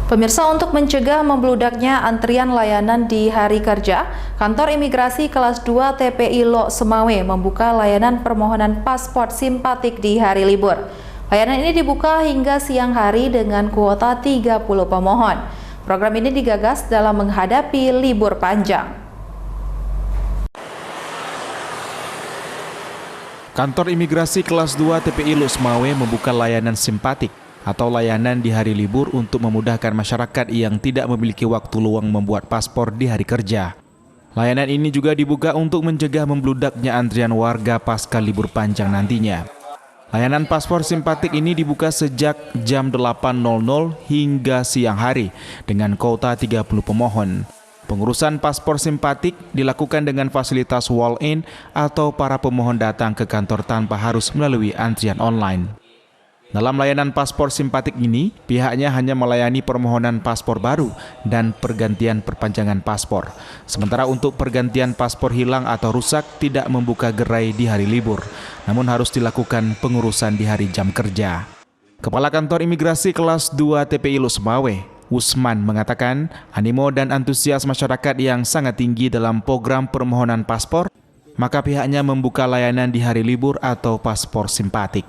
Pemirsa, untuk mencegah membludaknya antrian layanan di hari kerja, Kantor Imigrasi Kelas 2 TPI Lok Semawe membuka layanan permohonan paspor simpatik di hari libur. Layanan ini dibuka hingga siang hari dengan kuota 30 pemohon. Program ini digagas dalam menghadapi libur panjang. Kantor Imigrasi Kelas 2 TPI Lok Semawe membuka layanan simpatik atau layanan di hari libur untuk memudahkan masyarakat yang tidak memiliki waktu luang membuat paspor di hari kerja. Layanan ini juga dibuka untuk mencegah membludaknya antrian warga pasca libur panjang nantinya. Layanan paspor simpatik ini dibuka sejak jam 8.00 hingga siang hari dengan kuota 30 pemohon. Pengurusan paspor simpatik dilakukan dengan fasilitas walk-in atau para pemohon datang ke kantor tanpa harus melalui antrian online. Dalam layanan paspor simpatik ini, pihaknya hanya melayani permohonan paspor baru dan pergantian perpanjangan paspor. Sementara untuk pergantian paspor hilang atau rusak tidak membuka gerai di hari libur, namun harus dilakukan pengurusan di hari jam kerja. Kepala Kantor Imigrasi Kelas 2 TPI Lok Semawe, Usman, mengatakan animo dan antusias masyarakat yang sangat tinggi dalam program permohonan paspor, maka pihaknya membuka layanan di hari libur atau paspor simpatik.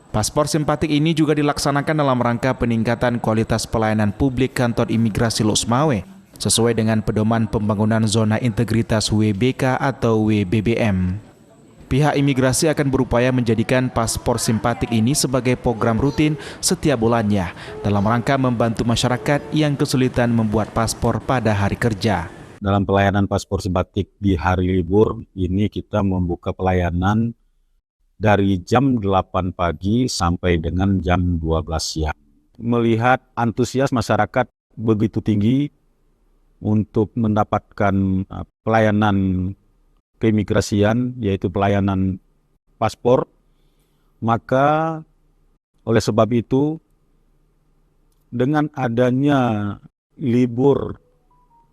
Paspor simpatik ini juga dilaksanakan dalam rangka peningkatan kualitas pelayanan publik Kantor Imigrasi Lok Semawe sesuai dengan pedoman pembangunan zona integritas WBK atau WBBM. Pihak imigrasi akan berupaya menjadikan paspor simpatik ini sebagai program rutin setiap bulannya dalam rangka membantu masyarakat yang kesulitan membuat paspor pada hari kerja. Dalam pelayanan paspor simpatik di hari libur ini kita membuka pelayanan dari jam 8 pagi sampai dengan jam 12 siang. Melihat antusias masyarakat begitu tinggi untuk mendapatkan pelayanan keimigrasian, yaitu pelayanan paspor, maka oleh sebab itu dengan adanya libur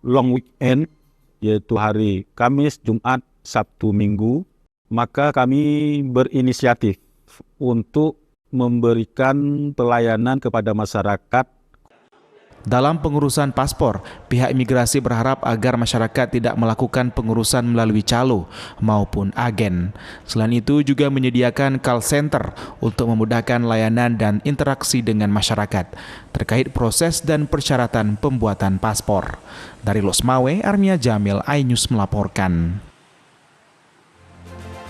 long weekend, yaitu hari Kamis, Jumat, Sabtu, Minggu, maka kami berinisiatif untuk memberikan pelayanan kepada masyarakat. Dalam pengurusan paspor, pihak imigrasi berharap agar masyarakat tidak melakukan pengurusan melalui calo maupun agen. Selain itu juga menyediakan call center untuk memudahkan layanan dan interaksi dengan masyarakat terkait proses dan persyaratan pembuatan paspor. Dari Lok Semawe, Armia Jamil, iNews melaporkan.